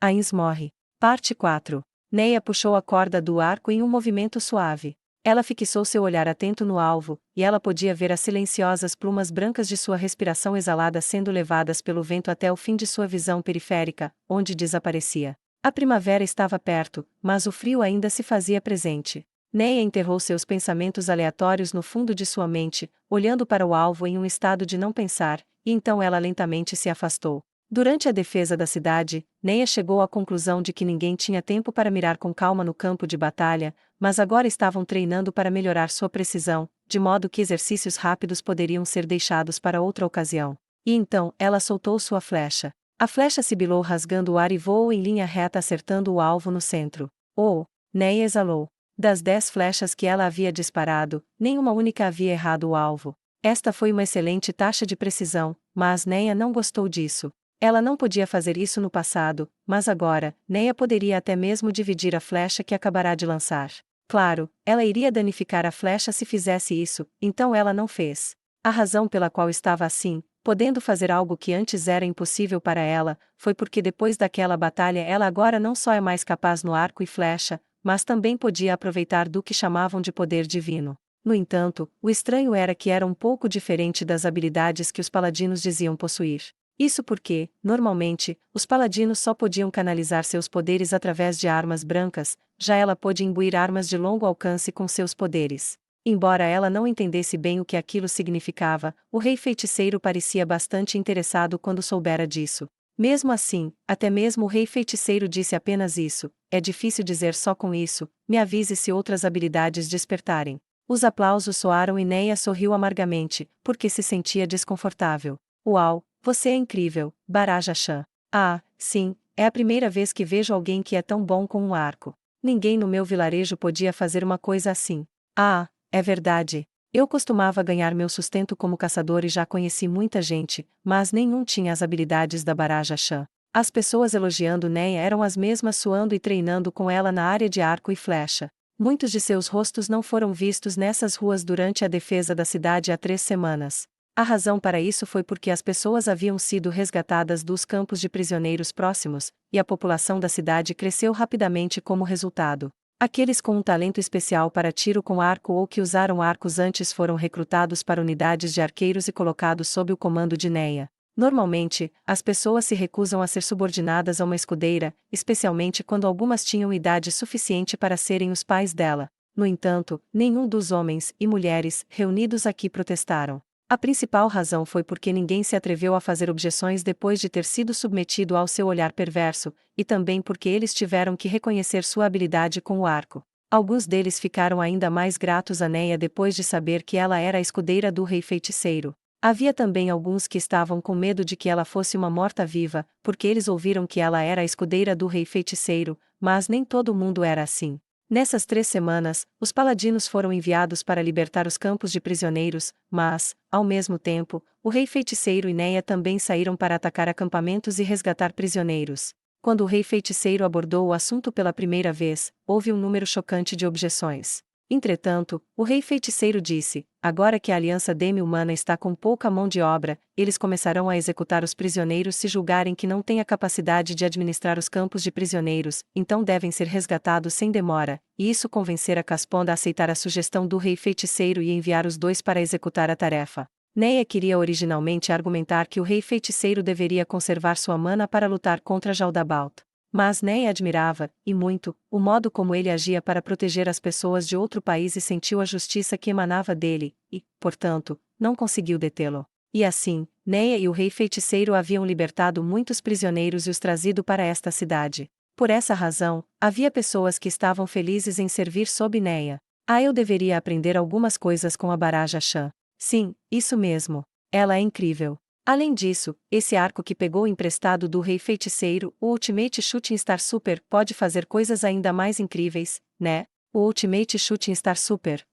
Ainz morre. Parte 4. Neia puxou a corda do arco em um movimento suave. Ela fixou seu olhar atento no alvo, e ela podia ver as silenciosas plumas brancas de sua respiração exalada sendo levadas pelo vento até o fim de sua visão periférica, onde desaparecia. A primavera estava perto, mas o frio ainda se fazia presente. Neia enterrou seus pensamentos aleatórios no fundo de sua mente, olhando para o alvo em um estado de não pensar, e então ela lentamente se afastou. Durante a defesa da cidade, Neia chegou à conclusão de que ninguém tinha tempo para mirar com calma no campo de batalha, mas agora estavam treinando para melhorar sua precisão, de modo que exercícios rápidos poderiam ser deixados para outra ocasião. E então, ela soltou sua flecha. A flecha sibilou rasgando o ar e voou em linha reta acertando o alvo no centro. Oh! Neia exalou. Das 10 flechas que ela havia disparado, nenhuma única havia errado o alvo. Esta foi uma excelente taxa de precisão, mas Neia não gostou disso. Ela não podia fazer isso no passado, mas agora, Neia poderia até mesmo dividir a flecha que acabará de lançar. Claro, ela iria danificar a flecha se fizesse isso, então ela não fez. A razão pela qual estava assim, podendo fazer algo que antes era impossível para ela, foi porque depois daquela batalha ela agora não só é mais capaz no arco e flecha, mas também podia aproveitar do que chamavam de poder divino. No entanto, o estranho era que era um pouco diferente das habilidades que os paladinos diziam possuir. Isso porque, normalmente, os paladinos só podiam canalizar seus poderes através de armas brancas, já ela pôde imbuir armas de longo alcance com seus poderes. Embora ela não entendesse bem o que aquilo significava, o rei feiticeiro parecia bastante interessado quando soubera disso. Mesmo assim, até mesmo o rei feiticeiro disse apenas isso: é difícil dizer só com isso, me avise se outras habilidades despertarem. Os aplausos soaram e Neia sorriu amargamente, porque se sentia desconfortável. Uau! Você é incrível, Baraja Chan. Ah, sim, é a primeira vez que vejo alguém que é tão bom com um arco. Ninguém no meu vilarejo podia fazer uma coisa assim. Ah, é verdade. Eu costumava ganhar meu sustento como caçador e já conheci muita gente, mas nenhum tinha as habilidades da Baraja Chan. As pessoas elogiando Neia eram as mesmas suando e treinando com ela na área de arco e flecha. Muitos de seus rostos não foram vistos nessas ruas durante a defesa da cidade há 3 semanas. A razão para isso foi porque as pessoas haviam sido resgatadas dos campos de prisioneiros próximos, e a população da cidade cresceu rapidamente como resultado. Aqueles com um talento especial para tiro com arco ou que usaram arcos antes foram recrutados para unidades de arqueiros e colocados sob o comando de Neia. Normalmente, as pessoas se recusam a ser subordinadas a uma escudeira, especialmente quando algumas tinham idade suficiente para serem os pais dela. No entanto, nenhum dos homens e mulheres reunidos aqui protestaram. A principal razão foi porque ninguém se atreveu a fazer objeções depois de ter sido submetido ao seu olhar perverso, e também porque eles tiveram que reconhecer sua habilidade com o arco. Alguns deles ficaram ainda mais gratos a Neia depois de saber que ela era a escudeira do rei feiticeiro. Havia também alguns que estavam com medo de que ela fosse uma morta-viva, porque eles ouviram que ela era a escudeira do rei feiticeiro, mas nem todo mundo era assim. Nessas 3 semanas, os paladinos foram enviados para libertar os campos de prisioneiros, mas, ao mesmo tempo, o rei feiticeiro e Neia também saíram para atacar acampamentos e resgatar prisioneiros. Quando o rei feiticeiro abordou o assunto pela primeira vez, houve um número chocante de objeções. Entretanto, o rei feiticeiro disse: agora que a aliança demi-humana está com pouca mão de obra, eles começarão a executar os prisioneiros se julgarem que não têm a capacidade de administrar os campos de prisioneiros, então devem ser resgatados sem demora, e isso convencera Casponda a aceitar a sugestão do rei feiticeiro e enviar os dois para executar a tarefa. Neia queria originalmente argumentar que o rei feiticeiro deveria conservar sua mana para lutar contra Jaldabaoth. Mas Neia admirava, e muito, o modo como ele agia para proteger as pessoas de outro país e sentiu a justiça que emanava dele, e, portanto, não conseguiu detê-lo. E assim, Neia e o rei feiticeiro haviam libertado muitos prisioneiros e os trazido para esta cidade. Por essa razão, havia pessoas que estavam felizes em servir sob Neia. Ah, eu deveria aprender algumas coisas com a Baraja Chan. Sim, isso mesmo. Ela é incrível. Além disso, esse arco que pegou emprestado do rei feiticeiro, o Ultimate Shooting Star Super, pode fazer coisas ainda mais incríveis, né? O Ultimate Shooting Star Super,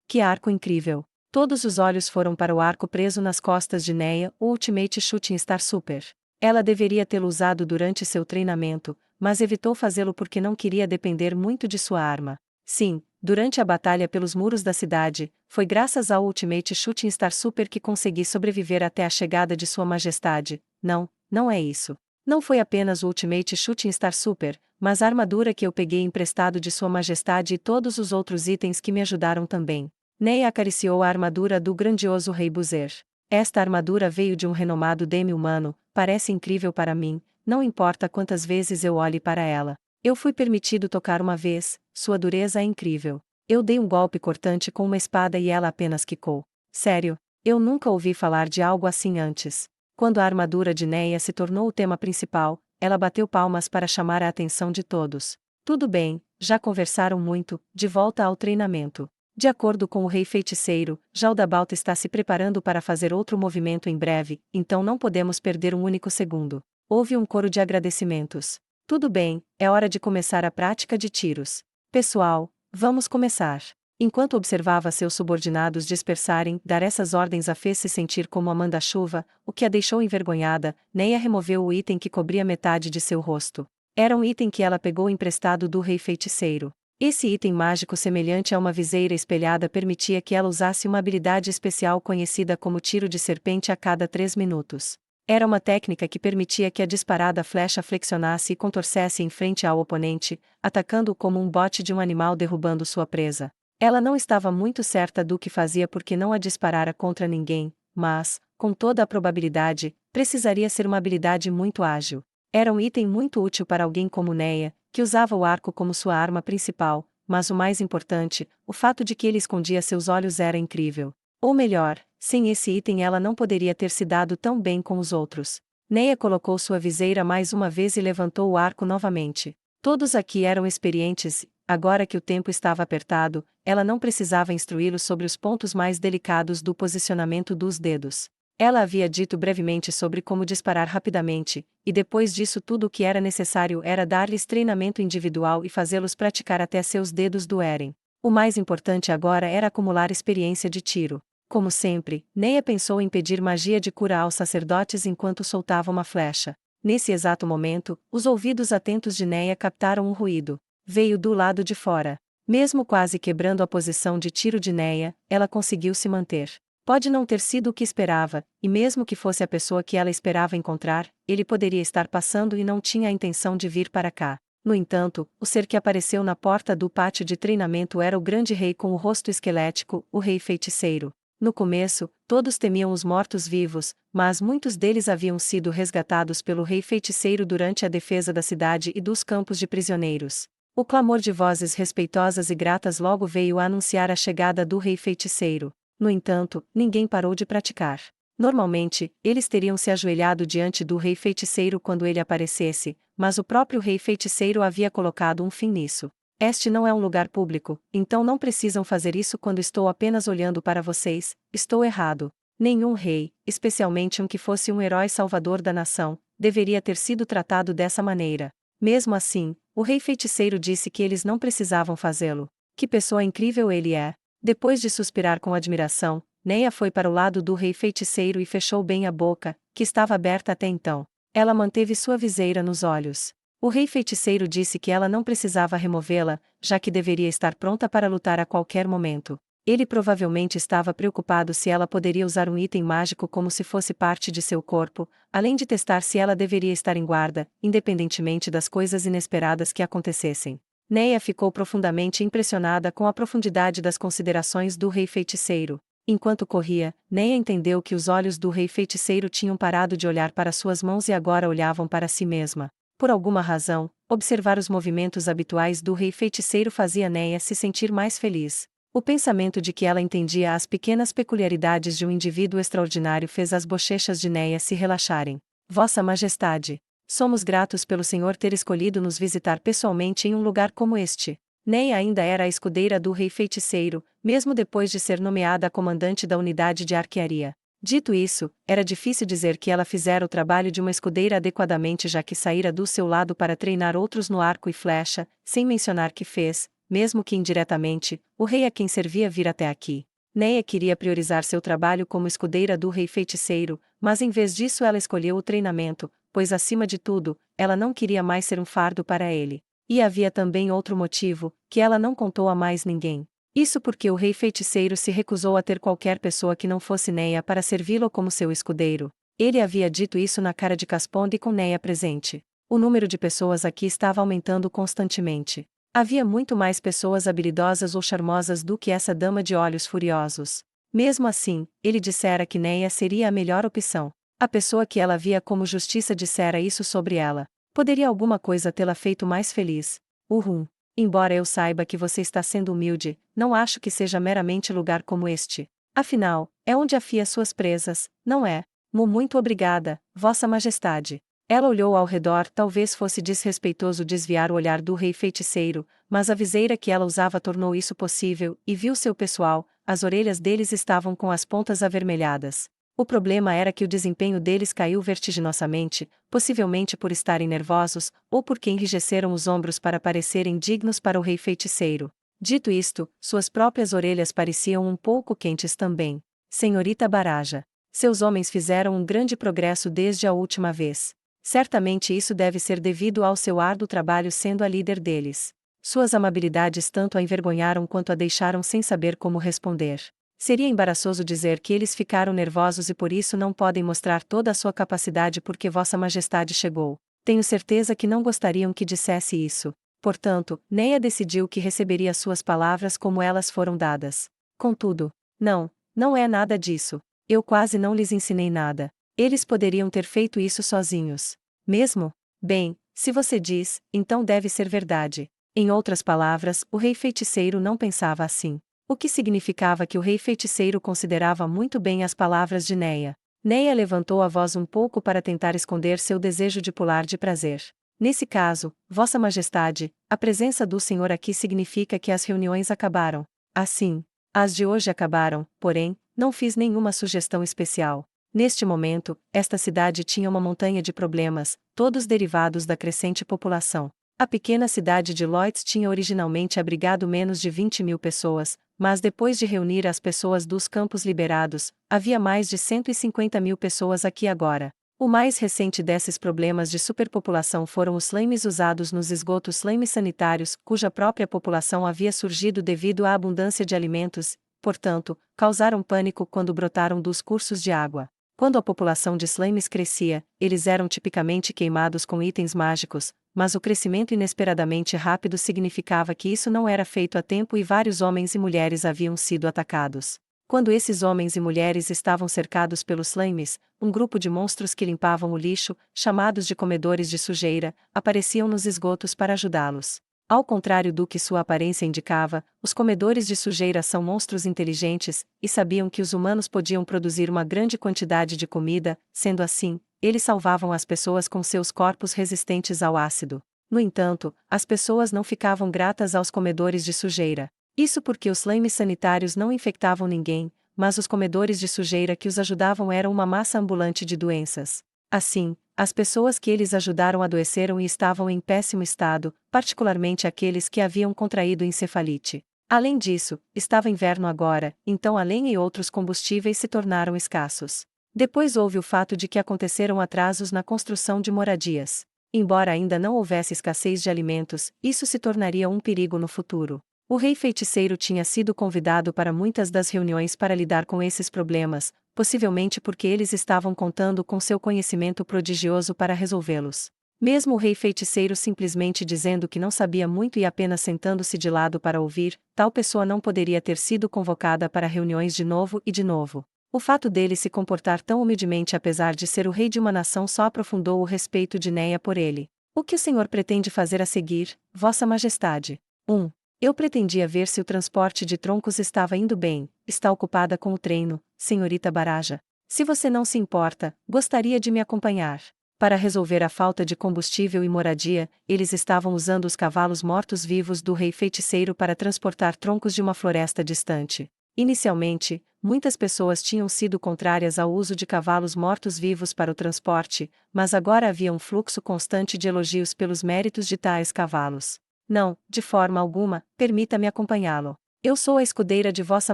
que arco incrível! Todos os olhos foram para o arco preso nas costas de Neia, o Ultimate Shooting Star Super. Ela deveria tê-lo usado durante seu treinamento, mas evitou fazê-lo porque não queria depender muito de sua arma. Sim, durante a batalha pelos muros da cidade, foi graças ao Ultimate Shooting Star Super que consegui sobreviver até a chegada de Sua Majestade. Não, não é isso. Não foi apenas o Ultimate Shooting Star Super, mas a armadura que eu peguei emprestado de Sua Majestade e todos os outros itens que me ajudaram também. Neia acariciou a armadura do grandioso Rei Buzer. Esta armadura veio de um renomado demi-humano, parece incrível para mim, não importa quantas vezes eu olhe para ela. Eu fui permitido tocar uma vez, sua dureza é incrível. Eu dei um golpe cortante com uma espada e ela apenas quicou. Sério, eu nunca ouvi falar de algo assim antes. Quando a armadura de Neia se tornou o tema principal, ela bateu palmas para chamar a atenção de todos. Tudo bem, já conversaram muito, de volta ao treinamento. De acordo com o Rei Feiticeiro, Jaldabaoth está se preparando para fazer outro movimento em breve, então não podemos perder um único segundo. Houve um coro de agradecimentos. Tudo bem, é hora de começar a prática de tiros. Pessoal, vamos começar. Enquanto observava seus subordinados dispersarem, dar essas ordens a fez-se sentir como a manda-chuva, o que a deixou envergonhada. Neia removeu o item que cobria metade de seu rosto. Era um item que ela pegou emprestado do Rei Feiticeiro. Esse item mágico semelhante a uma viseira espelhada permitia que ela usasse uma habilidade especial conhecida como tiro de serpente a cada 3 minutos. Era uma técnica que permitia que a disparada flecha flexionasse e contorcesse em frente ao oponente, atacando-o como um bote de um animal derrubando sua presa. Ela não estava muito certa do que fazia porque não a disparara contra ninguém, mas, com toda a probabilidade, precisaria ser uma habilidade muito ágil. Era um item muito útil para alguém como Neia, que usava o arco como sua arma principal, mas o mais importante, o fato de que ele escondia seus olhos era incrível. Ou melhor, sem esse item ela não poderia ter se dado tão bem com os outros. Neia colocou sua viseira mais uma vez e levantou o arco novamente. Todos aqui eram experientes. Agora que o tempo estava apertado, ela não precisava instruí-los sobre os pontos mais delicados do posicionamento dos dedos. Ela havia dito brevemente sobre como disparar rapidamente, e depois disso tudo o que era necessário era dar-lhes treinamento individual e fazê-los praticar até seus dedos doerem. O mais importante agora era acumular experiência de tiro. Como sempre, Neia pensou em pedir magia de cura aos sacerdotes enquanto soltava uma flecha. Nesse exato momento, os ouvidos atentos de Neia captaram um ruído. Veio do lado de fora. Mesmo quase quebrando a posição de tiro de Neia, ela conseguiu se manter. Pode não ter sido o que esperava, e mesmo que fosse a pessoa que ela esperava encontrar, ele poderia estar passando e não tinha a intenção de vir para cá. No entanto, o ser que apareceu na porta do pátio de treinamento era o grande rei com o rosto esquelético, o Rei Feiticeiro. No começo, todos temiam os mortos-vivos, mas muitos deles haviam sido resgatados pelo Rei Feiticeiro durante a defesa da cidade e dos campos de prisioneiros. O clamor de vozes respeitosas e gratas logo veio a anunciar a chegada do Rei Feiticeiro. No entanto, ninguém parou de praticar. Normalmente, eles teriam se ajoelhado diante do Rei Feiticeiro quando ele aparecesse, mas o próprio Rei Feiticeiro havia colocado um fim nisso. Este não é um lugar público, então não precisam fazer isso quando estou apenas olhando para vocês. Estou errado. Nenhum rei, especialmente um que fosse um herói salvador da nação, deveria ter sido tratado dessa maneira. Mesmo assim, o Rei Feiticeiro disse que eles não precisavam fazê-lo. Que pessoa incrível ele é! Depois de suspirar com admiração, Neia foi para o lado do Rei Feiticeiro e fechou bem a boca, que estava aberta até então. Ela manteve sua viseira nos olhos. O Rei Feiticeiro disse que ela não precisava removê-la, já que deveria estar pronta para lutar a qualquer momento. Ele provavelmente estava preocupado se ela poderia usar um item mágico como se fosse parte de seu corpo, além de testar se ela deveria estar em guarda, independentemente das coisas inesperadas que acontecessem. Neia ficou profundamente impressionada com a profundidade das considerações do Rei Feiticeiro. Enquanto corria, Neia entendeu que os olhos do Rei Feiticeiro tinham parado de olhar para suas mãos e agora olhavam para si mesma. Por alguma razão, observar os movimentos habituais do Rei Feiticeiro fazia Neia se sentir mais feliz. O pensamento de que ela entendia as pequenas peculiaridades de um indivíduo extraordinário fez as bochechas de Neia se relaxarem. Vossa Majestade, somos gratos pelo Senhor ter escolhido nos visitar pessoalmente em um lugar como este. Neia ainda era a escudeira do Rei Feiticeiro, mesmo depois de ser nomeada a comandante da unidade de arquearia. Dito isso, era difícil dizer que ela fizera o trabalho de uma escudeira adequadamente já que saíra do seu lado para treinar outros no arco e flecha, sem mencionar que fez, mesmo que indiretamente, o rei a quem servia vir até aqui. Neia queria priorizar seu trabalho como escudeira do Rei Feiticeiro, mas em vez disso ela escolheu o treinamento, pois acima de tudo, ela não queria mais ser um fardo para ele. E havia também outro motivo, que ela não contou a mais ninguém. Isso porque o Rei Feiticeiro se recusou a ter qualquer pessoa que não fosse Neia para servi-lo como seu escudeiro. Ele havia dito isso na cara de Casponde com Neia presente. O número de pessoas aqui estava aumentando constantemente. Havia muito mais pessoas habilidosas ou charmosas do que essa dama de olhos furiosos. Mesmo assim, ele dissera que Neia seria a melhor opção. A pessoa que ela via como justiça dissera isso sobre ela. Poderia alguma coisa tê-la feito mais feliz. Uhum. Embora eu saiba que você está sendo humilde, não acho que seja meramente lugar como este. Afinal, é onde afia suas presas, não é? Muito obrigada, Vossa Majestade. Ela olhou ao redor, talvez fosse desrespeitoso desviar o olhar do rei feiticeiro, mas a viseira que ela usava tornou isso possível, e viu seu pessoal, as orelhas deles estavam com as pontas avermelhadas. O problema era que o desempenho deles caiu vertiginosamente, possivelmente por estarem nervosos, ou porque enrijeceram os ombros para parecerem dignos para o rei feiticeiro. Dito isto, suas próprias orelhas pareciam um pouco quentes também. Senhorita Baraja. Seus homens fizeram um grande progresso desde a última vez. Certamente isso deve ser devido ao seu árduo trabalho sendo a líder deles. Suas amabilidades tanto a envergonharam quanto a deixaram sem saber como responder. Seria embaraçoso dizer que eles ficaram nervosos e por isso não podem mostrar toda a sua capacidade porque Vossa Majestade chegou. Tenho certeza que não gostariam que dissesse isso. Portanto, Neia decidiu que receberia suas palavras como elas foram dadas. Contudo, não é nada disso. Eu quase não lhes ensinei nada. Eles poderiam ter feito isso sozinhos. Mesmo? Bem, se você diz, então deve ser verdade. Em outras palavras, o rei feiticeiro não pensava assim. O que significava que o rei feiticeiro considerava muito bem as palavras de Neia. Neia levantou a voz um pouco para tentar esconder seu desejo de pular de prazer. Nesse caso, Vossa Majestade, a presença do Senhor aqui significa que as reuniões acabaram. Assim, as de hoje acabaram, porém, não fiz nenhuma sugestão especial. Neste momento, esta cidade tinha uma montanha de problemas, todos derivados da crescente população. A pequena cidade de Lloyds tinha originalmente abrigado menos de 20.000 pessoas, mas depois de reunir as pessoas dos campos liberados, havia mais de 150.000 pessoas aqui agora. O mais recente desses problemas de superpopulação foram os slimes usados nos esgotos slimes sanitários, cuja própria população havia surgido devido à abundância de alimentos, portanto, causaram pânico quando brotaram dos cursos de água. Quando a população de slimes crescia, eles eram tipicamente queimados com itens mágicos, mas o crescimento inesperadamente rápido significava que isso não era feito a tempo e vários homens e mulheres haviam sido atacados. Quando esses homens e mulheres estavam cercados pelos slimes, um grupo de monstros que limpavam o lixo, chamados de comedores de sujeira, apareciam nos esgotos para ajudá-los. Ao contrário do que sua aparência indicava, os comedores de sujeira são monstros inteligentes, e sabiam que os humanos podiam produzir uma grande quantidade de comida, sendo assim, eles salvavam as pessoas com seus corpos resistentes ao ácido. No entanto, as pessoas não ficavam gratas aos comedores de sujeira. Isso porque os slimes sanitários não infectavam ninguém, mas os comedores de sujeira que os ajudavam eram uma massa ambulante de doenças. Assim, as pessoas que eles ajudaram adoeceram e estavam em péssimo estado, particularmente aqueles que haviam contraído encefalite. Além disso, estava inverno agora, então a lenha e outros combustíveis se tornaram escassos. Depois houve o fato de que aconteceram atrasos na construção de moradias. Embora ainda não houvesse escassez de alimentos, isso se tornaria um perigo no futuro. O rei feiticeiro tinha sido convidado para muitas das reuniões para lidar com esses problemas, possivelmente porque eles estavam contando com seu conhecimento prodigioso para resolvê-los. Mesmo o rei feiticeiro simplesmente dizendo que não sabia muito e apenas sentando-se de lado para ouvir, tal pessoa não poderia ter sido convocada para reuniões de novo e de novo. O fato dele se comportar tão humildemente apesar de ser o rei de uma nação só aprofundou o respeito de Neia por ele. O que o senhor pretende fazer a seguir, Vossa Majestade? 1. Eu pretendia ver se o transporte de troncos estava indo bem. Está ocupada com o treino, senhorita Baraja. Se você não se importa, gostaria de me acompanhar. Para resolver a falta de combustível e moradia, eles estavam usando os cavalos mortos-vivos do rei feiticeiro para transportar troncos de uma floresta distante. Inicialmente, muitas pessoas tinham sido contrárias ao uso de cavalos mortos-vivos para o transporte, mas agora havia um fluxo constante de elogios pelos méritos de tais cavalos. Não, de forma alguma, permita-me acompanhá-lo. Eu sou a escudeira de Vossa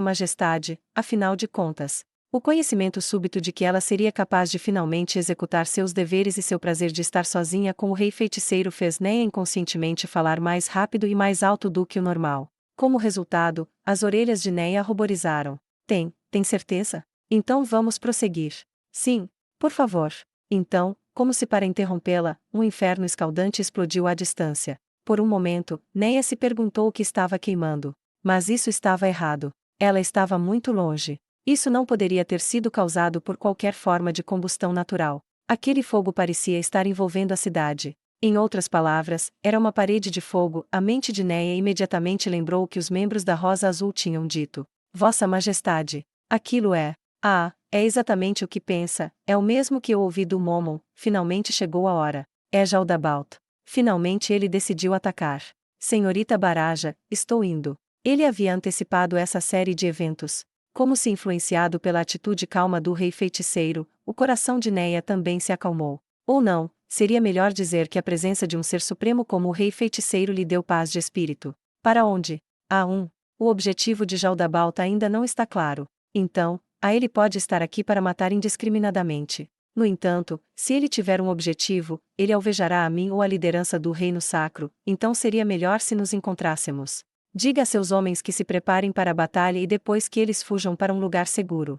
Majestade, afinal de contas. O conhecimento súbito de que ela seria capaz de finalmente executar seus deveres e seu prazer de estar sozinha com o rei feiticeiro fez Neia inconscientemente falar mais rápido e mais alto do que o normal. Como resultado, as orelhas de Neia ruborizaram. Tem certeza? Então vamos prosseguir. Sim, Por favor. Então, como se para interrompê-la, um inferno escaldante explodiu à distância. Por um momento, Neia se perguntou o que estava queimando. Mas isso estava errado. Ela estava muito longe. Isso não poderia ter sido causado por qualquer forma de combustão natural. Aquele fogo parecia estar envolvendo a cidade. Em outras palavras, era uma parede de fogo. A mente de Neia imediatamente lembrou o que os membros da Rosa Azul tinham dito. Vossa Majestade. Aquilo é. Ah, é exatamente o que pensa, é o mesmo que eu ouvi do Momon. Finalmente chegou a hora. É Jaldabaoth. Finalmente ele decidiu atacar. Senhorita Baraja, estou indo. Ele havia antecipado essa série de eventos. Como se influenciado pela atitude calma do rei feiticeiro, o coração de Neia também se acalmou. Ou não, seria melhor dizer que a presença de um ser supremo como o rei feiticeiro lhe deu paz de espírito. Para onde? O objetivo de Jaldabaoth ainda não está claro. Então, ele pode estar aqui para matar indiscriminadamente. No entanto, se ele tiver um objetivo, ele alvejará a mim ou a liderança do reino sacro, então seria melhor se nos encontrássemos. Diga a seus homens que se preparem para a batalha e depois que eles fujam para um lugar seguro.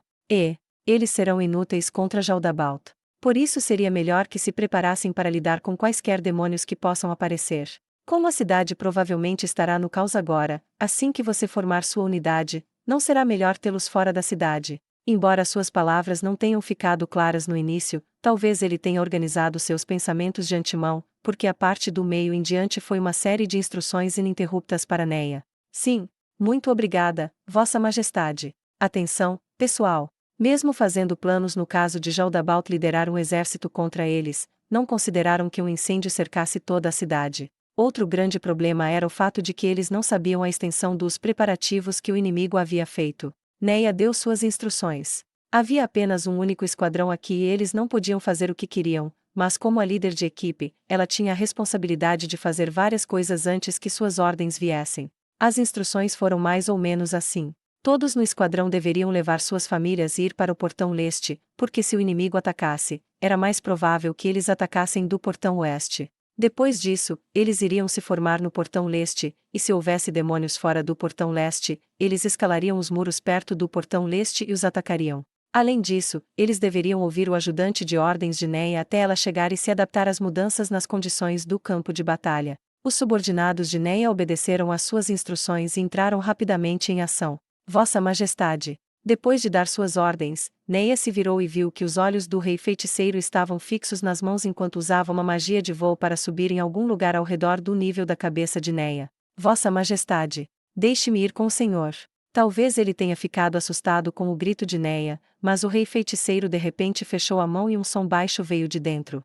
Eles serão inúteis contra Jaldabaoth. Por isso seria melhor que se preparassem para lidar com quaisquer demônios que possam aparecer. Como a cidade provavelmente estará no caos agora, assim que você formar sua unidade, não será melhor tê-los fora da cidade. Embora suas palavras não tenham ficado claras no início, talvez ele tenha organizado seus pensamentos de antemão, porque a parte do meio em diante foi uma série de instruções ininterruptas para Neia. Sim, muito obrigada, Vossa Majestade. Atenção, pessoal. Mesmo fazendo planos no caso de Jaldabaoth liderar um exército contra eles, não consideraram que um incêndio cercasse toda a cidade. Outro grande problema era o fato de que eles não sabiam a extensão dos preparativos que o inimigo havia feito. Neia deu suas instruções. Havia apenas um único esquadrão aqui e eles não podiam fazer o que queriam, mas como a líder de equipe, ela tinha a responsabilidade de fazer várias coisas antes que suas ordens viessem. As instruções foram mais ou menos assim. Todos no esquadrão deveriam levar suas famílias e ir para o portão leste, porque se o inimigo atacasse, era mais provável que eles atacassem do portão oeste. Depois disso, eles iriam se formar no portão leste, e se houvesse demônios fora do portão leste, eles escalariam os muros perto do portão leste e os atacariam. Além disso, eles deveriam ouvir o ajudante de ordens de Neia até ela chegar e se adaptar às mudanças nas condições do campo de batalha. Os subordinados de Neia obedeceram às suas instruções e entraram rapidamente em ação. Vossa Majestade. Depois de dar suas ordens, Neia se virou e viu que os olhos do rei feiticeiro estavam fixos nas mãos enquanto usava uma magia de voo para subir em algum lugar ao redor do nível da cabeça de Neia. Vossa Majestade, deixe-me ir com o senhor. Talvez ele tenha ficado assustado com o grito de Neia, mas o rei feiticeiro de repente fechou a mão e um som baixo veio de dentro.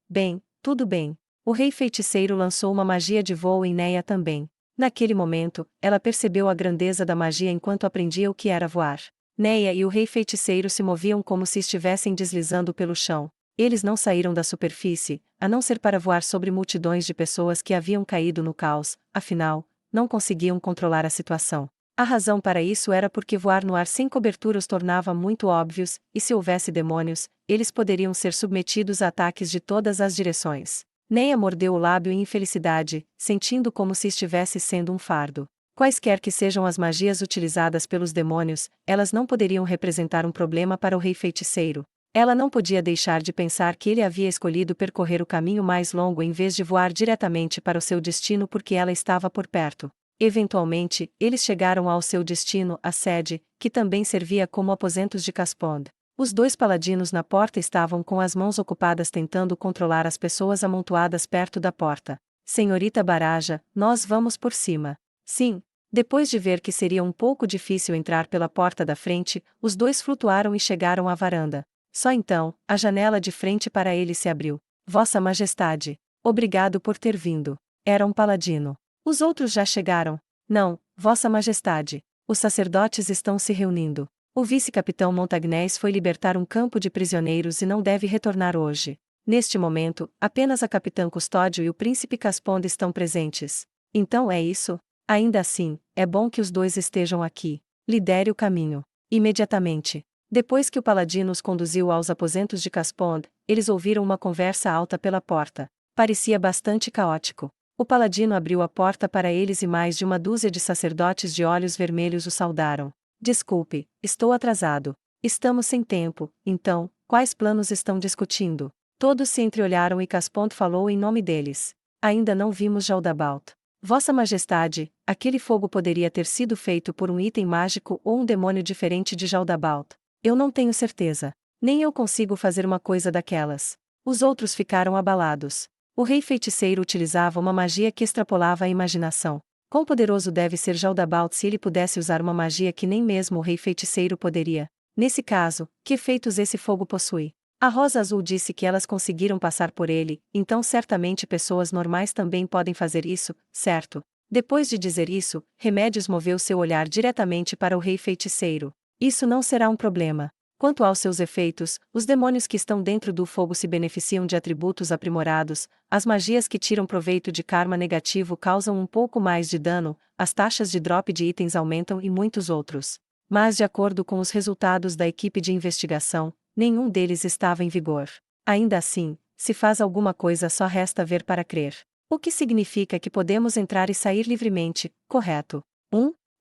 Bem, tudo bem. O rei feiticeiro lançou uma magia de voo em Neia também. Naquele momento, ela percebeu a grandeza da magia enquanto aprendia o que era voar. Neia e o rei feiticeiro se moviam como se estivessem deslizando pelo chão. Eles não saíram da superfície, a não ser para voar sobre multidões de pessoas que haviam caído no caos, afinal, não conseguiam controlar a situação. A razão para isso era porque voar no ar sem cobertura os tornava muito óbvios, e se houvesse demônios, eles poderiam ser submetidos a ataques de todas as direções. Neia mordeu o lábio em infelicidade, sentindo como se estivesse sendo um fardo. Quaisquer que sejam as magias utilizadas pelos demônios, elas não poderiam representar um problema para o rei feiticeiro. Ela não podia deixar de pensar que ele havia escolhido percorrer o caminho mais longo em vez de voar diretamente para o seu destino porque ela estava por perto. Eventualmente, eles chegaram ao seu destino, a sede, que também servia como aposentos de Caspond. Os dois paladinos na porta estavam com as mãos ocupadas tentando controlar as pessoas amontoadas perto da porta. Senhorita Baraja, nós vamos por cima. Sim. Depois de ver que seria um pouco difícil entrar pela porta da frente, os dois flutuaram e chegaram à varanda. Só então, a janela de frente para ele se abriu. Vossa Majestade, obrigado por ter vindo. Era um paladino. Os outros já chegaram. Não, Vossa Majestade. Os sacerdotes estão se reunindo. O vice-capitão Montagnés foi libertar um campo de prisioneiros e não deve retornar hoje. Neste momento, apenas a capitã Custódio e o príncipe Caspond estão presentes. Então é isso? Ainda assim, é bom que os dois estejam aqui. Lidere o caminho. Imediatamente. Depois que o paladino os conduziu aos aposentos de Caspond, eles ouviram uma conversa alta pela porta. Parecia bastante caótico. O paladino abriu a porta para eles e mais de uma dúzia de sacerdotes de olhos vermelhos o saudaram. Desculpe, estou atrasado. Estamos sem tempo, então, Quais planos estão discutindo? Todos se entreolharam e Caspont falou em nome deles. Ainda não vimos Jaldabaoth. Vossa Majestade, aquele fogo poderia ter sido feito por um item mágico ou um demônio diferente de Jaldabaoth. Eu não tenho certeza. Nem eu consigo fazer uma coisa daquelas. Os outros ficaram abalados. O rei feiticeiro utilizava uma magia que extrapolava a imaginação. Quão poderoso deve ser Jaldabaoth se ele pudesse usar uma magia que nem mesmo o rei feiticeiro poderia? Nesse caso, que efeitos esse fogo possui? A Rosa Azul disse que elas conseguiram passar por ele, então certamente pessoas normais também podem fazer isso, certo? Depois de dizer isso, Remédios moveu seu olhar diretamente para o rei feiticeiro. Isso não será um problema. Quanto aos seus efeitos, os demônios que estão dentro do fogo se beneficiam de atributos aprimorados, as magias que tiram proveito de karma negativo causam um pouco mais de dano, as taxas de drop de itens aumentam e muitos outros. Mas de acordo com os resultados da equipe de investigação, nenhum deles estava em vigor. Ainda assim, se faz alguma coisa só resta ver para crer. O que significa que podemos entrar e sair livremente, correto?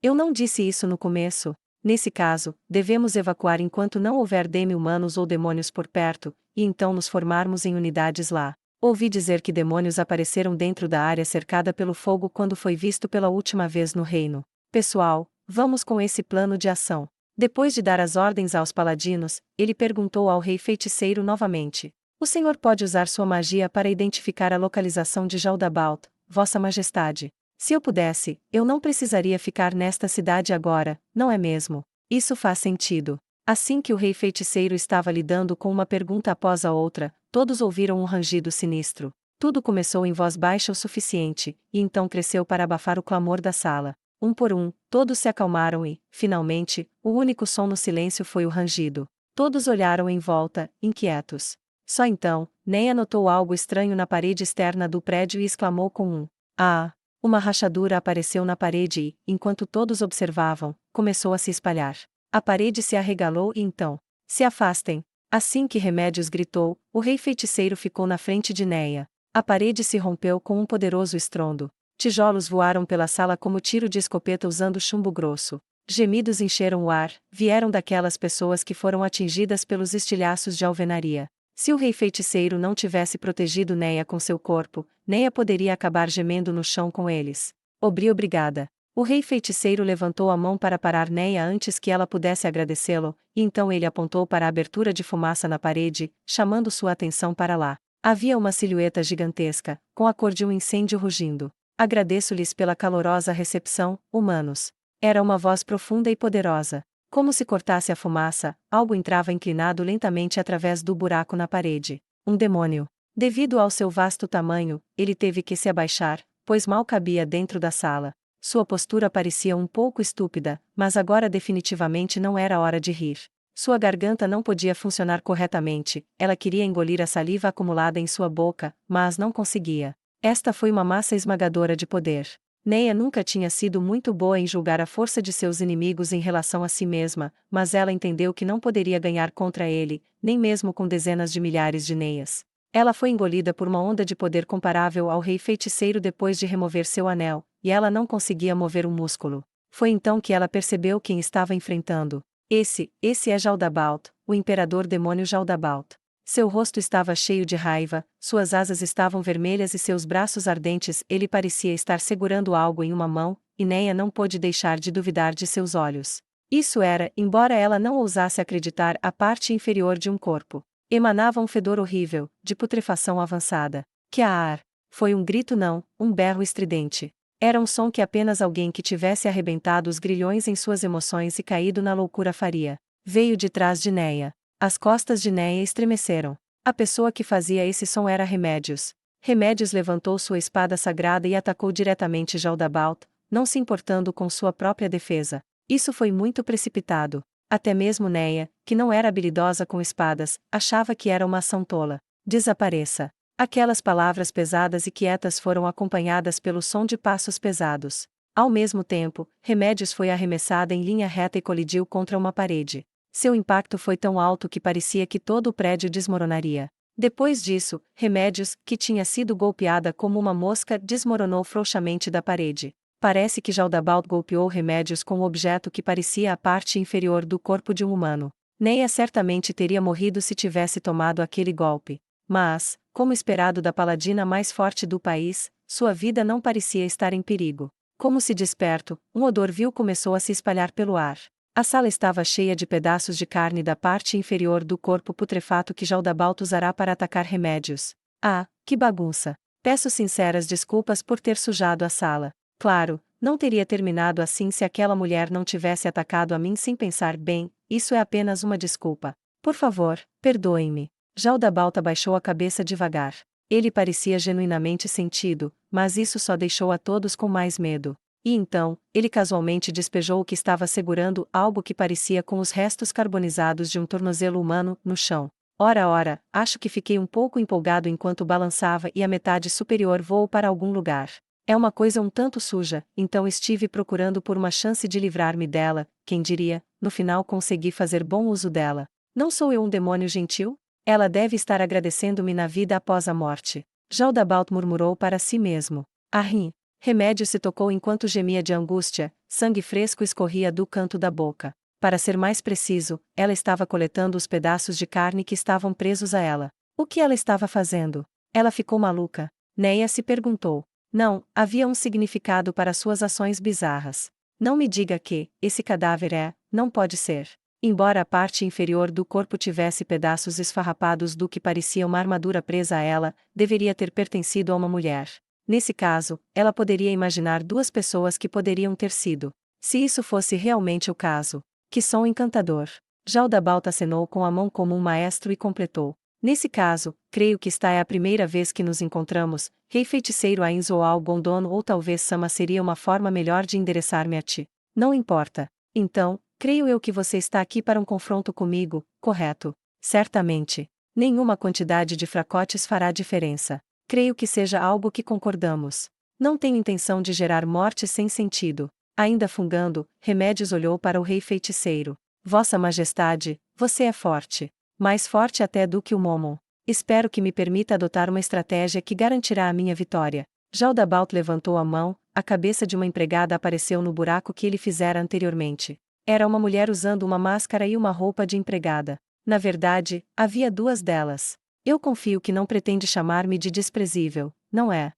Eu não disse isso no começo. Nesse caso, devemos evacuar enquanto não houver demi-humanos ou demônios por perto, e então nos formarmos em unidades lá. Ouvi dizer que demônios apareceram dentro da área cercada pelo fogo quando foi visto pela última vez no reino. Pessoal, vamos com esse plano de ação. Depois de dar as ordens aos paladinos, ele perguntou ao rei feiticeiro novamente. O senhor pode usar sua magia para identificar a localização de Jaldabaoth, Vossa Majestade. Se eu pudesse, eu não precisaria ficar nesta cidade agora, não é mesmo? Isso faz sentido. Assim que o rei feiticeiro estava lidando com uma pergunta após a outra, todos ouviram um rangido sinistro. Tudo começou em voz baixa o suficiente, e então cresceu para abafar o clamor da sala. Um por um, todos se acalmaram e, finalmente, o único som no silêncio foi o rangido. Todos olharam em volta, inquietos. Só então, Neia notou algo estranho na parede externa do prédio e exclamou com um "Ah!". Uma rachadura apareceu na parede e, enquanto todos observavam, começou a se espalhar. A parede se arregalou e então, se afastem. Assim que Remédios gritou, o rei feiticeiro ficou na frente de Neia. A parede se rompeu com um poderoso estrondo. Tijolos voaram pela sala como tiro de escopeta usando chumbo grosso. Gemidos encheram o ar, vieram daquelas pessoas que foram atingidas pelos estilhaços de alvenaria. Se o rei feiticeiro não tivesse protegido Neia com seu corpo, Neia poderia acabar gemendo no chão com eles. Obrigada. O rei feiticeiro levantou a mão para parar Neia antes que ela pudesse agradecê-lo, e então ele apontou para a abertura de fumaça na parede, chamando sua atenção para lá. Havia uma silhueta gigantesca, com a cor de um incêndio rugindo. Agradeço-lhes pela calorosa recepção, humanos. Era uma voz profunda e poderosa. Como se cortasse a fumaça, algo entrava inclinado lentamente através do buraco na parede. Um demônio. Devido ao seu vasto tamanho, ele teve que se abaixar, pois mal cabia dentro da sala. Sua postura parecia um pouco estúpida, mas agora definitivamente não era hora de rir. Sua garganta não podia funcionar corretamente, ela queria engolir a saliva acumulada em sua boca, mas não conseguia. Esta foi uma massa esmagadora de poder. Neia nunca tinha sido muito boa em julgar a força de seus inimigos em relação a si mesma, mas ela entendeu que não poderia ganhar contra ele, nem mesmo com dezenas de milhares de Neias. Ela foi engolida por uma onda de poder comparável ao rei feiticeiro depois de remover seu anel, e ela não conseguia mover um músculo. Foi então que ela percebeu quem estava enfrentando. Esse é Jaldabaoth, o imperador demônio Jaldabaoth. Seu rosto estava cheio de raiva, suas asas estavam vermelhas e seus braços ardentes. Ele parecia estar segurando algo em uma mão, e Neia não pôde deixar de duvidar de seus olhos. Isso era, embora ela não ousasse acreditar, a parte inferior de um corpo. Emanava um fedor horrível, de putrefação avançada. Que ar! Foi um grito não, um berro estridente. Era um som que apenas alguém que tivesse arrebentado os grilhões em suas emoções e caído na loucura faria. Veio de trás de Neia. As costas de Neia estremeceram. A pessoa que fazia esse som era Remédios. Remédios levantou sua espada sagrada e atacou diretamente Jaldabaoth, não se importando com sua própria defesa. Isso foi muito precipitado. Até mesmo Neia, que não era habilidosa com espadas, achava que era uma ação tola. Desapareça. Aquelas palavras pesadas e quietas foram acompanhadas pelo som de passos pesados. Ao mesmo tempo, Remédios foi arremessada em linha reta e colidiu contra uma parede. Seu impacto foi tão alto que parecia que todo o prédio desmoronaria. Depois disso, Remédios, que tinha sido golpeada como uma mosca, desmoronou frouxamente da parede. Parece que Jaldabaoth golpeou Remédios com um objeto que parecia a parte inferior do corpo de um humano. Neia certamente teria morrido se tivesse tomado aquele golpe. Mas, como esperado da paladina mais forte do país, sua vida não parecia estar em perigo. Como se desperto, um odor vil começou a se espalhar pelo ar. A sala estava cheia de pedaços de carne da parte inferior do corpo putrefato que Jaldabalt usará para atacar remédios. Ah, que bagunça! Peço sinceras desculpas por ter sujado a sala. Claro, não teria terminado assim se aquela mulher não tivesse atacado a mim sem pensar bem, isso é apenas uma desculpa. Por favor, perdoem-me. Jaldabalt abaixou a cabeça devagar. Ele parecia genuinamente sentido, mas isso só deixou a todos com mais medo. E então, ele casualmente despejou o que estava segurando algo que parecia com os restos carbonizados de um tornozelo humano, no chão. Ora, acho que fiquei um pouco empolgado enquanto balançava e a metade superior voou para algum lugar. É uma coisa um tanto suja, então estive procurando por uma chance de livrar-me dela, quem diria, no final consegui fazer bom uso dela. Não sou eu um demônio gentil? Ela deve estar agradecendo-me na vida após a morte. Jaldabalt murmurou para si mesmo. Arrim. Remédio se tocou enquanto gemia de angústia, sangue fresco escorria do canto da boca. Para ser mais preciso, ela estava coletando os pedaços de carne que estavam presos a ela. O que ela estava fazendo? Ela ficou maluca. Neia se perguntou. Não, havia um significado para suas ações bizarras. Não me diga que, esse cadáver não pode ser. Embora a parte inferior do corpo tivesse pedaços esfarrapados do que parecia uma armadura presa a ela, deveria ter pertencido a uma mulher. Nesse caso, ela poderia imaginar duas pessoas que poderiam ter sido. Se isso fosse realmente o caso. Que som encantador. Jaldabalt acenou com a mão como um maestro e completou. Nesse caso, creio que esta é a primeira vez que nos encontramos, Rei Feiticeiro Ainz ou Al-Gondono ou talvez Sama seria uma forma melhor de endereçar-me a ti. Não importa. Então, creio eu que você está aqui para um confronto comigo, correto? Certamente. Nenhuma quantidade de fracotes fará diferença. Creio que seja algo que concordamos. Não tenho intenção de gerar morte sem sentido. Ainda fungando, Remédios olhou para o Rei Feiticeiro. Vossa Majestade, você é forte. Mais forte até do que o Momon. Espero que me permita adotar uma estratégia que garantirá a minha vitória. Jaldabalt levantou a mão, a cabeça de uma empregada apareceu no buraco que ele fizera anteriormente. Era uma mulher usando uma máscara e uma roupa de empregada. Na verdade, havia duas delas. Eu confio que não pretende chamar-me de desprezível, não é?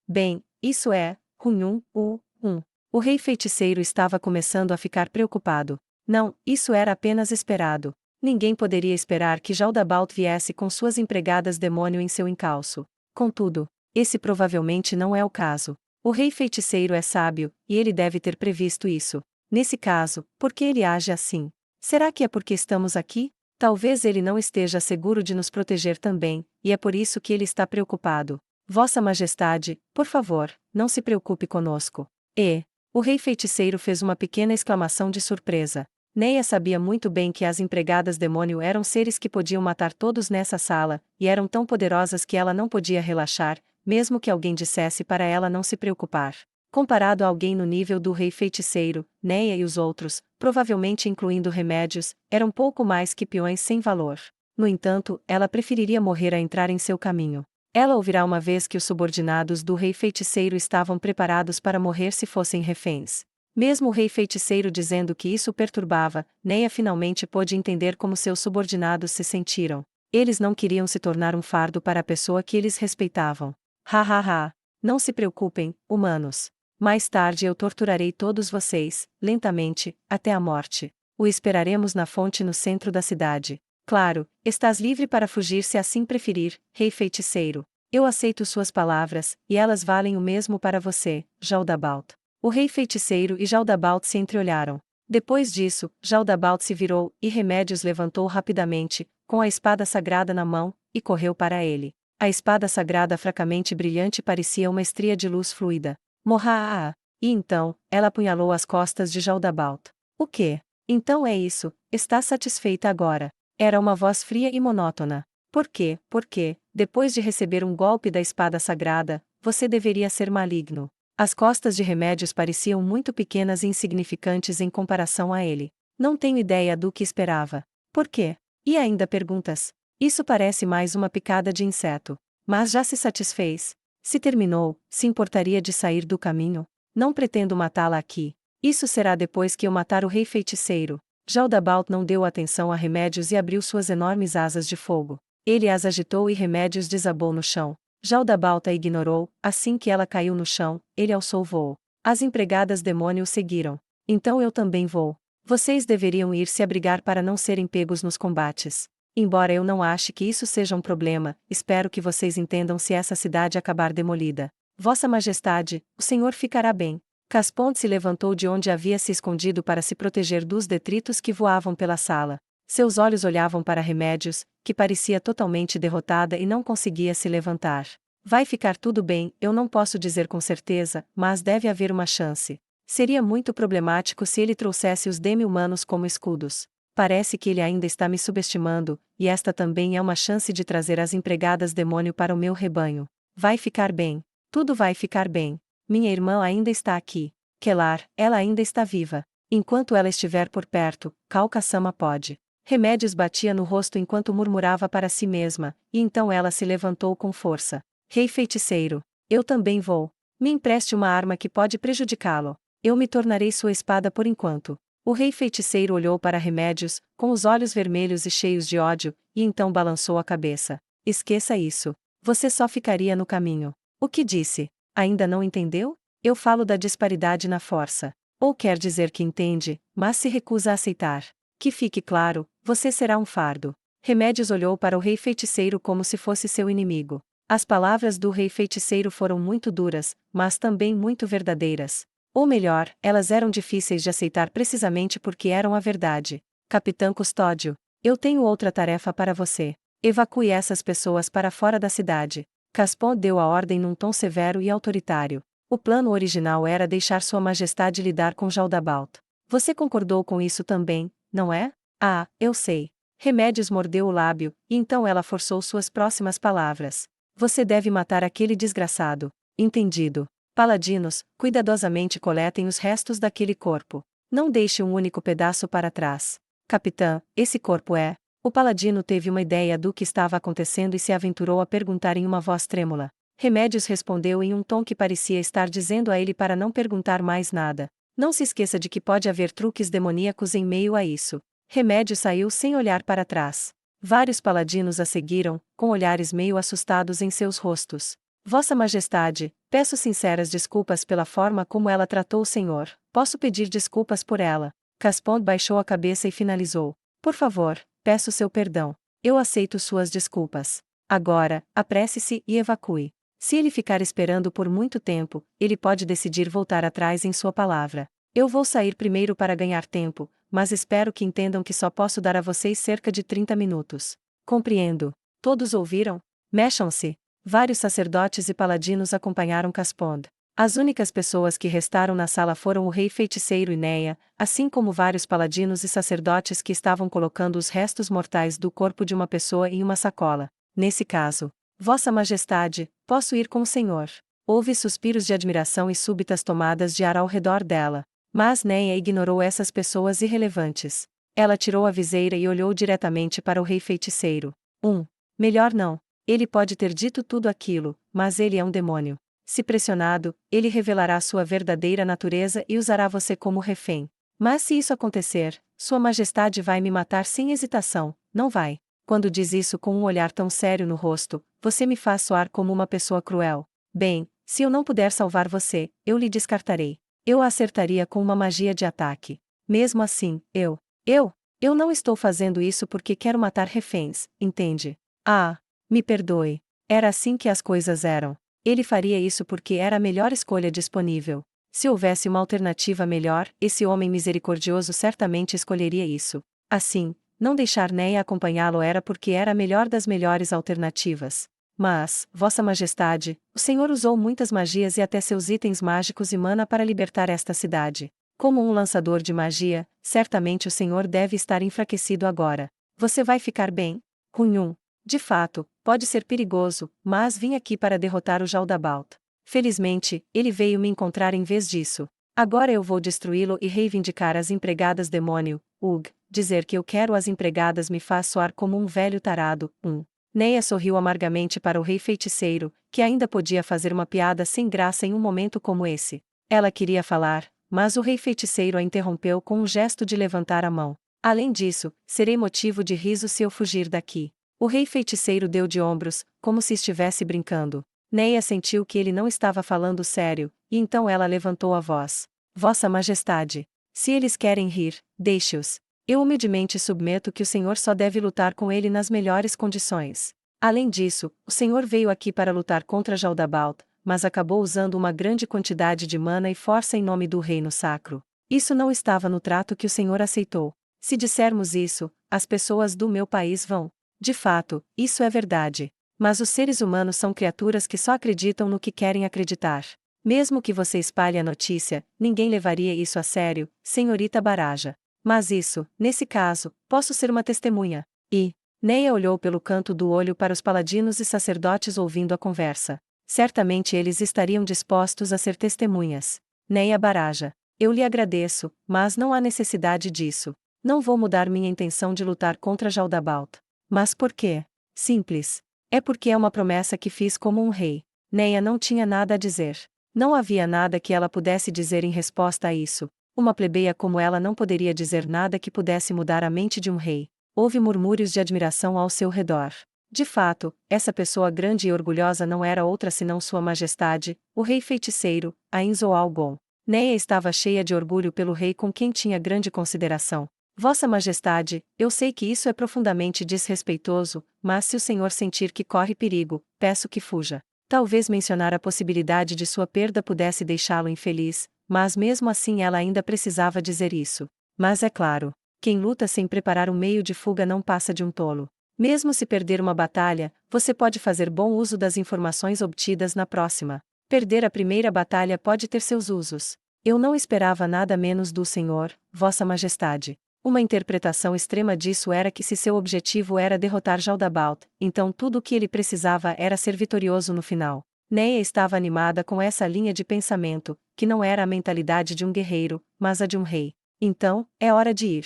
Bem, isso é, O Rei Feiticeiro estava começando a ficar preocupado. Não, isso era apenas esperado. Ninguém poderia esperar que Jaldabalt viesse com suas empregadas demônio em seu encalço. Contudo, esse provavelmente não é o caso. O Rei Feiticeiro é sábio, e ele deve ter previsto isso. Nesse caso, por que ele age assim? Será que é porque estamos aqui? Talvez ele não esteja seguro de nos proteger também, e é por isso que ele está preocupado. Vossa Majestade, por favor, não se preocupe conosco. O Rei Feiticeiro fez uma pequena exclamação de surpresa. Neia sabia muito bem que as empregadas demônio eram seres que podiam matar todos nessa sala, e eram tão poderosas que ela não podia relaxar, mesmo que alguém dissesse para ela não se preocupar. Comparado a alguém no nível do Rei Feiticeiro, Neia e os outros, provavelmente incluindo Remédios, eram pouco mais que peões sem valor. No entanto, ela preferiria morrer a entrar em seu caminho. Ela ouvirá uma vez que os subordinados do Rei Feiticeiro estavam preparados para morrer se fossem reféns. Mesmo o Rei Feiticeiro dizendo que isso o perturbava, Neia finalmente pôde entender como seus subordinados se sentiram. Eles não queriam se tornar um fardo para a pessoa que eles respeitavam. Não se preocupem, humanos. Mais tarde eu torturarei todos vocês, lentamente, até a morte. O esperaremos na fonte no centro da cidade. Claro, estás livre para fugir se assim preferir, Rei Feiticeiro. Eu aceito suas palavras, e elas valem o mesmo para você, Jaldabalt. O Rei Feiticeiro e Jaldabalt se entreolharam. Depois disso, Jaldabalt se virou, e Remédios levantou rapidamente, com a espada sagrada na mão, e correu para ele. A espada sagrada fracamente brilhante parecia uma estria de luz fluida. E então, ela apunhalou as costas de Jaldabalt. O quê? Então é isso, está satisfeita agora. Era uma voz fria e monótona. Por quê? Porque, depois de receber um golpe da espada sagrada, você deveria ser maligno. As costas de Remédios pareciam muito pequenas e insignificantes em comparação a ele. Não tenho ideia do que esperava. Por quê? E ainda perguntas? Isso parece mais uma picada de inseto. Mas já se satisfez. Se terminou, se importaria de sair do caminho? Não pretendo matá-la aqui. Isso será depois que eu matar o Rei Feiticeiro. Jaldabalt não deu atenção a Remédios e abriu suas enormes asas de fogo. Ele as agitou e Remédios desabou no chão. Jaldabalt a ignorou, assim que ela caiu no chão, ele alçou voo. As empregadas demônio o seguiram. Então eu também vou. Vocês deveriam ir se abrigar para não serem pegos nos combates. Embora eu não ache que isso seja um problema, espero que vocês entendam se essa cidade acabar demolida. Vossa Majestade, o Senhor ficará bem. Caspond se levantou de onde havia se escondido para se proteger dos detritos que voavam pela sala. Seus olhos olhavam para Remédios, que parecia totalmente derrotada e não conseguia se levantar. Vai ficar tudo bem, eu não posso dizer com certeza, mas deve haver uma chance. Seria muito problemático se ele trouxesse os demi-humanos como escudos. Parece que ele ainda está me subestimando, e esta também é uma chance de trazer as empregadas demônio para o meu rebanho. Vai ficar bem. Tudo vai ficar bem. Minha irmã ainda está aqui. Kelar, ela ainda está viva. Enquanto ela estiver por perto, Kalka-sama pode. Remédios batia no rosto enquanto murmurava para si mesma, e então ela se levantou com força. Rei feiticeiro, eu também vou. Me empreste uma arma que pode prejudicá-lo. Eu me tornarei sua espada por enquanto. O rei feiticeiro olhou para Remédios, com os olhos vermelhos e cheios de ódio, e então balançou a cabeça. Esqueça isso. Você só ficaria no caminho. O que disse? Ainda não entendeu? Eu falo da disparidade na força. Ou quer dizer que entende, mas se recusa a aceitar. Que fique claro, você será um fardo. Remédios olhou para o rei feiticeiro como se fosse seu inimigo. As palavras do rei feiticeiro foram muito duras, mas também muito verdadeiras. Ou melhor, elas eram difíceis de aceitar precisamente porque eram a verdade. Capitã Custódio, eu tenho outra tarefa para você. Evacue essas pessoas para fora da cidade. Caspond deu a ordem num tom severo e autoritário. O plano original era deixar Sua Majestade lidar com Jaldabalt. Você concordou com isso também, não é? Ah, eu sei. Remédios mordeu o lábio, e então ela forçou suas próximas palavras. Você deve matar aquele desgraçado. Entendido. Paladinos, cuidadosamente coletem os restos daquele corpo. Não deixe um único pedaço para trás. Capitã, esse corpo é... O paladino teve uma ideia do que estava acontecendo e se aventurou a perguntar em uma voz trêmula. Remédios respondeu em um tom que parecia estar dizendo a ele para não perguntar mais nada. Não se esqueça de que pode haver truques demoníacos em meio a isso. Remédio saiu sem olhar para trás. Vários paladinos a seguiram, com olhares meio assustados em seus rostos. Vossa Majestade, peço sinceras desculpas pela forma como ela tratou o senhor. Posso pedir desculpas por ela? Caspond baixou a cabeça e finalizou. Por favor, peço seu perdão. Eu aceito suas desculpas. Agora, apresse-se e evacue. Se ele ficar esperando por muito tempo, ele pode decidir voltar atrás em sua palavra. Eu vou sair primeiro para ganhar tempo, mas espero que entendam que só posso dar a vocês cerca de 30 minutos. Compreendo. Todos ouviram? Mexam-se. Vários sacerdotes e paladinos acompanharam Caspond. As únicas pessoas que restaram na sala foram o rei feiticeiro e Neia, assim como vários paladinos e sacerdotes que estavam colocando os restos mortais do corpo de uma pessoa em uma sacola. Nesse caso, Vossa Majestade, posso ir com o senhor. Houve suspiros de admiração e súbitas tomadas de ar ao redor dela. Mas Neia ignorou essas pessoas irrelevantes. Ela tirou a viseira e olhou diretamente para o rei feiticeiro. Melhor não. Ele pode ter dito tudo aquilo, mas ele é um demônio. Se pressionado, ele revelará sua verdadeira natureza e usará você como refém. Mas se isso acontecer, Sua Majestade vai me matar sem hesitação, não vai? Quando diz isso com um olhar tão sério no rosto, você me faz soar como uma pessoa cruel. Bem, se eu não puder salvar você, eu lhe descartarei. Eu a acertaria com uma magia de ataque. Mesmo assim, eu não estou fazendo isso porque quero matar reféns, entende? Ah, me perdoe. Era assim que as coisas eram. Ele faria isso porque era a melhor escolha disponível. Se houvesse uma alternativa melhor, esse homem misericordioso certamente escolheria isso. Assim, não deixar Neia acompanhá-lo era porque era a melhor das melhores alternativas. Mas, Vossa Majestade, o Senhor usou muitas magias e até seus itens mágicos e mana para libertar esta cidade. Como um lançador de magia, certamente o Senhor deve estar enfraquecido agora. Você vai ficar bem? Cunhum. De fato, pode ser perigoso, mas vim aqui para derrotar o Jaldabalt. Felizmente, ele veio me encontrar em vez disso. Agora eu vou destruí-lo e reivindicar as empregadas demônio. Dizer que eu quero as empregadas me faz soar como um velho tarado. Neia sorriu amargamente para o rei feiticeiro, que ainda podia fazer uma piada sem graça em um momento como esse. Ela queria falar, mas o rei feiticeiro a interrompeu com um gesto de levantar a mão. Além disso, serei motivo de riso se eu fugir daqui. O rei feiticeiro deu de ombros, como se estivesse brincando. Neia sentiu que ele não estava falando sério, e então ela levantou a voz. Vossa Majestade, se eles querem rir, deixe-os. Eu humildemente submeto que o Senhor só deve lutar com ele nas melhores condições. Além disso, o Senhor veio aqui para lutar contra Jaldabalt, mas acabou usando uma grande quantidade de mana e força em nome do reino sacro. Isso não estava no trato que o Senhor aceitou. Se dissermos isso, as pessoas do meu país vão. De fato, isso é verdade. Mas os seres humanos são criaturas que só acreditam no que querem acreditar. Mesmo que você espalhe a notícia, ninguém levaria isso a sério, senhorita Baraja. Mas isso, nesse caso, posso ser uma testemunha. E Neia olhou pelo canto do olho para os paladinos e sacerdotes ouvindo a conversa. Certamente eles estariam dispostos a ser testemunhas. Neia Baraja, eu lhe agradeço, mas não há necessidade disso. Não vou mudar minha intenção de lutar contra Jaldabalt. Mas por quê? Simples. É porque é uma promessa que fiz como um rei. Neia não tinha nada a dizer. Não havia nada que ela pudesse dizer em resposta a isso. Uma plebeia como ela não poderia dizer nada que pudesse mudar a mente de um rei. Houve murmúrios de admiração ao seu redor. De fato, essa pessoa grande e orgulhosa não era outra senão Sua Majestade, o rei feiticeiro, Ainzo Algon. Neia estava cheia de orgulho pelo rei com quem tinha grande consideração. Vossa Majestade, eu sei que isso é profundamente desrespeitoso, mas se o senhor sentir que corre perigo, peço que fuja. Talvez mencionar a possibilidade de sua perda pudesse deixá-lo infeliz, mas mesmo assim ela ainda precisava dizer isso. Mas é claro, quem luta sem preparar um meio de fuga não passa de um tolo. Mesmo se perder uma batalha, você pode fazer bom uso das informações obtidas na próxima. Perder a primeira batalha pode ter seus usos. Eu não esperava nada menos do senhor, Vossa Majestade. Uma interpretação extrema disso era que se seu objetivo era derrotar Jaldabalt, então tudo o que ele precisava era ser vitorioso no final. Neia estava animada com essa linha de pensamento, que não era a mentalidade de um guerreiro, mas a de um rei. Então, é hora de ir.